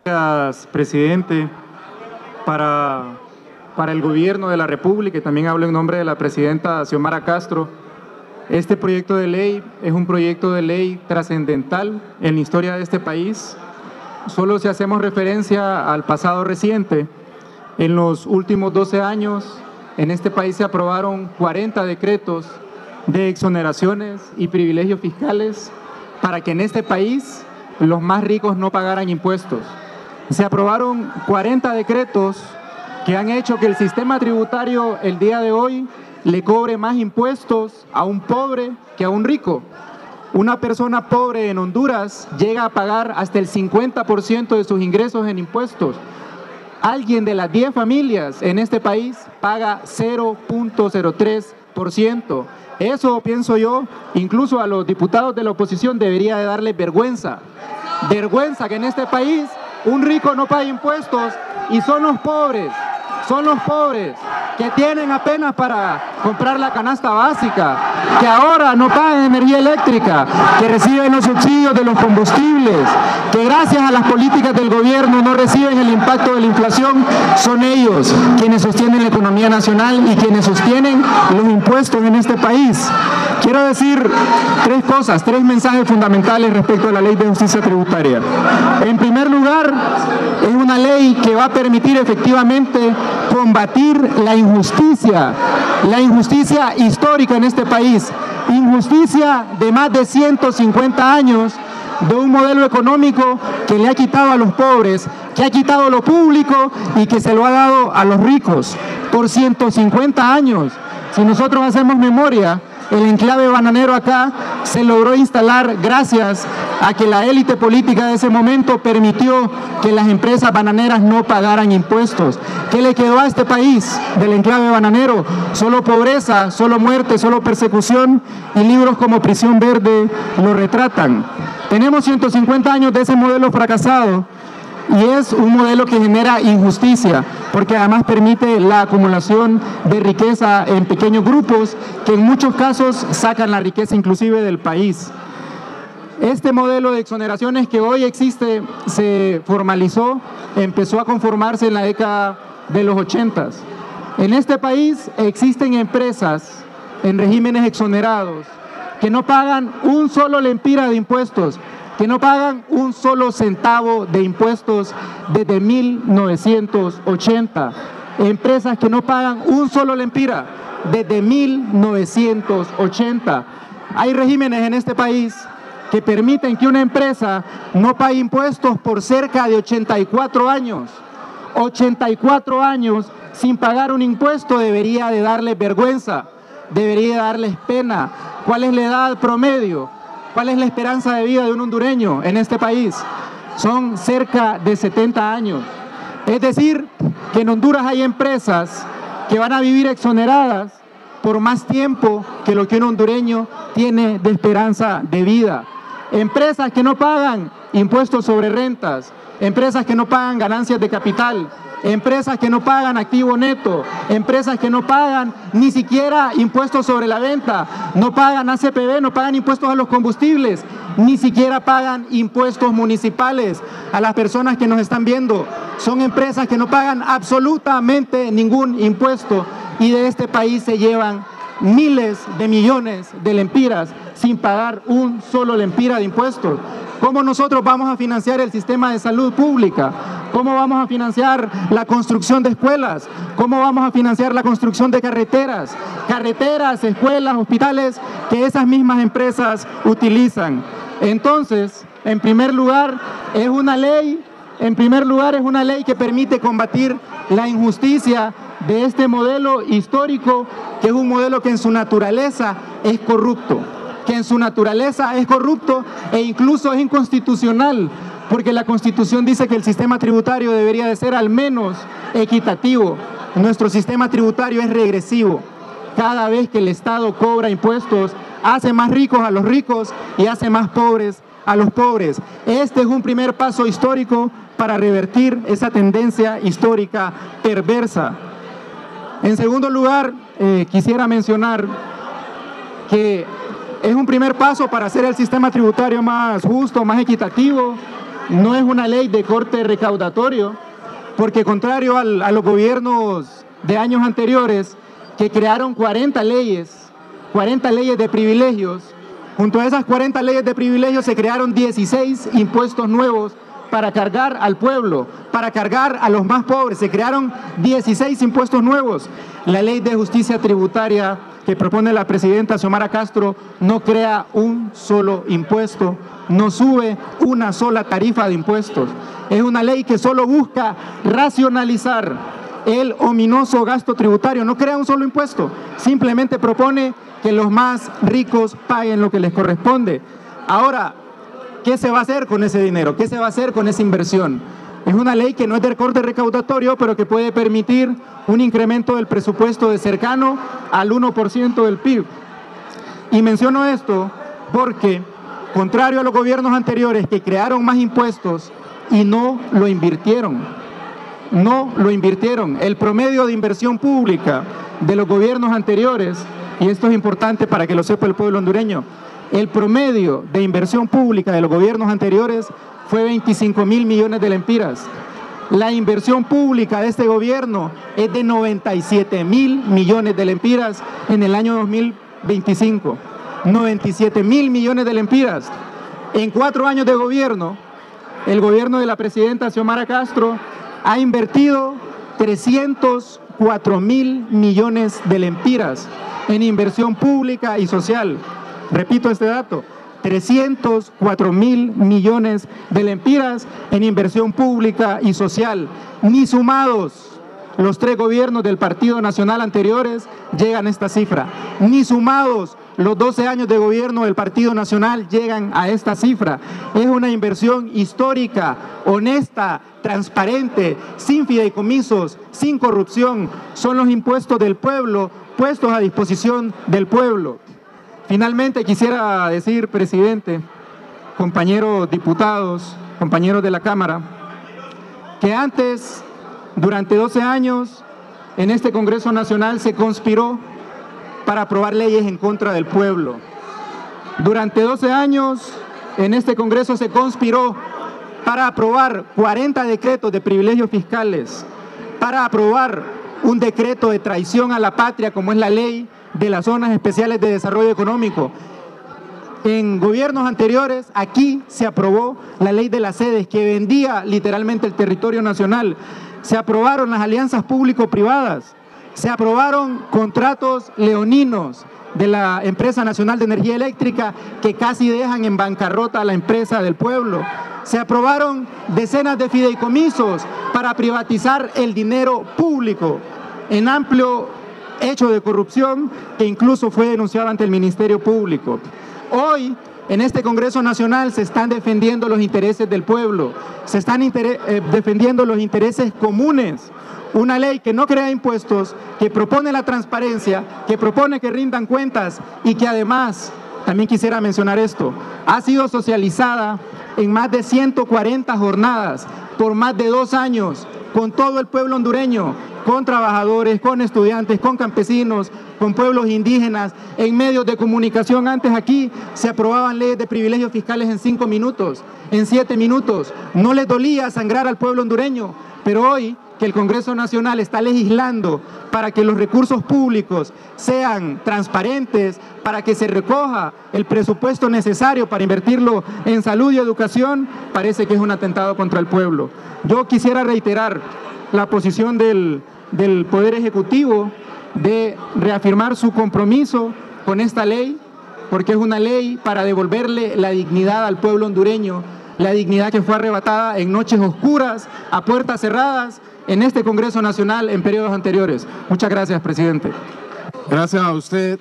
Gracias, presidente. Para el gobierno de la República, y también hablo en nombre de la presidenta Xiomara Castro, este proyecto de ley es un proyecto de ley trascendental en la historia de este país. Solo si hacemos referencia al pasado reciente, en los últimos 12 años, en este país se aprobaron 40 decretos de exoneraciones y privilegios fiscales para que en este país los más ricos no pagaran impuestos. Se aprobaron 40 decretos que han hecho que el sistema tributario el día de hoy le cobre más impuestos a un pobre que a un rico. Una persona pobre en Honduras llega a pagar hasta el 50% de sus ingresos en impuestos. Alguien de las 10 familias en este país paga 0.03%. Eso, pienso yo, incluso a los diputados de la oposición debería de darles vergüenza. Vergüenza que en este país un rico no pague impuestos y son los pobres que tienen apenas para comprar la canasta básica, que ahora no pagan energía eléctrica, que reciben los subsidios de los combustibles, que gracias a las políticas del gobierno no reciben el impacto de la inflación. Son ellos quienes sostienen la economía nacional y quienes sostienen los impuestos en este país. Quiero decir tres cosas, tres mensajes fundamentales respecto a la ley de justicia tributaria. En primer lugar, es una ley que va a permitir efectivamente combatir la injusticia histórica en este país, injusticia de más de 150 años de un modelo económico que le ha quitado a los pobres, que ha quitado lo público y que se lo ha dado a los ricos por 150 años. Si nosotros hacemos memoria, el enclave bananero acá se logró instalar gracias a que la élite política de ese momento permitió que las empresas bananeras no pagaran impuestos. ¿Qué le quedó a este país del enclave bananero? Solo pobreza, solo muerte, solo persecución, y libros como Prisión Verde lo retratan. Tenemos 150 años de ese modelo fracasado. Y es un modelo que genera injusticia, porque además permite la acumulación de riqueza en pequeños grupos que en muchos casos sacan la riqueza inclusive del país. Este modelo de exoneraciones que hoy existe se formalizó, empezó a conformarse en la década de los 80. En este país existen empresas en regímenes exonerados que no pagan un solo lempira de impuestos, que no pagan un solo centavo de impuestos desde 1980. Empresas que no pagan un solo lempira desde 1980. Hay regímenes en este país que permiten que una empresa no pague impuestos por cerca de 84 años. 84 años sin pagar un impuesto debería de darles vergüenza, debería darles pena. ¿Cuál es la edad promedio? ¿Cuál es la esperanza de vida de un hondureño en este país? Son cerca de 70 años. Es decir, que en Honduras hay empresas que van a vivir exoneradas por más tiempo que lo que un hondureño tiene de esperanza de vida. Empresas que no pagan impuestos sobre rentas, empresas que no pagan ganancias de capital, empresas que no pagan activo neto, empresas que no pagan ni siquiera impuestos sobre la venta, no pagan ACPB, no pagan impuestos a los combustibles, ni siquiera pagan impuestos municipales. A las personas que nos están viendo, son empresas que no pagan absolutamente ningún impuesto y de este país se llevan miles de millones de lempiras sin pagar un solo lempira de impuestos. ¿Cómo nosotros vamos a financiar el sistema de salud pública? ¿Cómo vamos a financiar la construcción de escuelas? ¿Cómo vamos a financiar la construcción de carreteras? Carreteras, escuelas, hospitales que esas mismas empresas utilizan. Entonces, en primer lugar, es una ley que permite combatir la injusticia de este modelo histórico, que es un modelo que en su naturaleza es corrupto. E incluso es inconstitucional, porque la Constitución dice que el sistema tributario debería de ser al menos equitativo. Nuestro sistema tributario es regresivo. Cada vez que el Estado cobra impuestos, hace más ricos a los ricos y hace más pobres a los pobres. Este es un primer paso histórico para revertir esa tendencia histórica perversa. En segundo lugar, quisiera mencionar que es un primer paso para hacer el sistema tributario más justo, más equitativo, no es una ley de corte recaudatorio, porque contrario a los gobiernos de años anteriores, que crearon 40 leyes de privilegios, junto a esas 40 leyes de privilegios se crearon 16 impuestos nuevos para cargar al pueblo, para cargar a los más pobres. Se crearon 16 impuestos nuevos. La ley de justicia tributaria que propone la presidenta Xiomara Castro no crea un solo impuesto, no sube una sola tarifa de impuestos. Es una ley que solo busca racionalizar el ominoso gasto tributario, no crea un solo impuesto, simplemente propone que los más ricos paguen lo que les corresponde. Ahora, ¿qué se va a hacer con ese dinero? ¿Qué se va a hacer con esa inversión? Es una ley que no es de corte recaudatorio, pero que puede permitir un incremento del presupuesto de cercano al 1% del PIB. Y menciono esto porque, contrario a los gobiernos anteriores que crearon más impuestos y no lo invirtieron, el promedio de inversión pública de los gobiernos anteriores, y esto es importante para que lo sepa el pueblo hondureño, el promedio de inversión pública de los gobiernos anteriores fue 25.000 millones de lempiras. La inversión pública de este gobierno es de 97.000 millones de lempiras en el año 2025. 97.000 millones de lempiras. En 4 años de gobierno, el gobierno de la presidenta Xiomara Castro ha invertido 304.000 millones de lempiras en inversión pública y social. Repito este dato, 304.000 millones de lempiras en inversión pública y social. Ni sumados los 3 gobiernos del Partido Nacional anteriores llegan a esta cifra. Ni sumados los 12 años de gobierno del Partido Nacional llegan a esta cifra. Es una inversión histórica, honesta, transparente, sin fideicomisos, sin corrupción. Son los impuestos del pueblo puestos a disposición del pueblo. Finalmente quisiera decir, presidente, compañeros diputados, compañeros de la Cámara, que antes, durante 12 años, en este Congreso Nacional se conspiró para aprobar leyes en contra del pueblo. Durante 12 años, en este Congreso se conspiró para aprobar 40 decretos de privilegios fiscales, para aprobar un decreto de traición a la patria, como es la ley de las zonas especiales de desarrollo económico. En gobiernos anteriores, aquí se aprobó la ley de las sedes, que vendía literalmente el territorio nacional. Se aprobaron las alianzas público-privadas, se aprobaron contratos leoninos de la Empresa Nacional de Energía Eléctrica que casi dejan en bancarrota a la empresa del pueblo. Se aprobaron decenas de fideicomisos para privatizar el dinero público en amplio hecho de corrupción que incluso fue denunciado ante el Ministerio Público. Hoy, en este Congreso Nacional, se están defendiendo los intereses del pueblo, se están defendiendo los intereses comunes. Una ley que no crea impuestos, que propone la transparencia, que propone que rindan cuentas y que además, también quisiera mencionar esto, ha sido socializada en más de 140 jornadas por más de 2 años con todo el pueblo hondureño, con trabajadores, con estudiantes, con campesinos, con pueblos indígenas, en medios de comunicación. Antes aquí se aprobaban leyes de privilegios fiscales en 5 minutos, en 7 minutos. No les dolía sangrar al pueblo hondureño, pero hoy que el Congreso Nacional está legislando para que los recursos públicos sean transparentes, para que se recoja el presupuesto necesario para invertirlo en salud y educación, parece que es un atentado contra el pueblo. Yo quisiera reiterar la posición del Poder Ejecutivo de reafirmar su compromiso con esta ley, porque es una ley para devolverle la dignidad al pueblo hondureño, la dignidad que fue arrebatada en noches oscuras, a puertas cerradas, en este Congreso Nacional en periodos anteriores. Muchas gracias, presidente. Gracias a usted.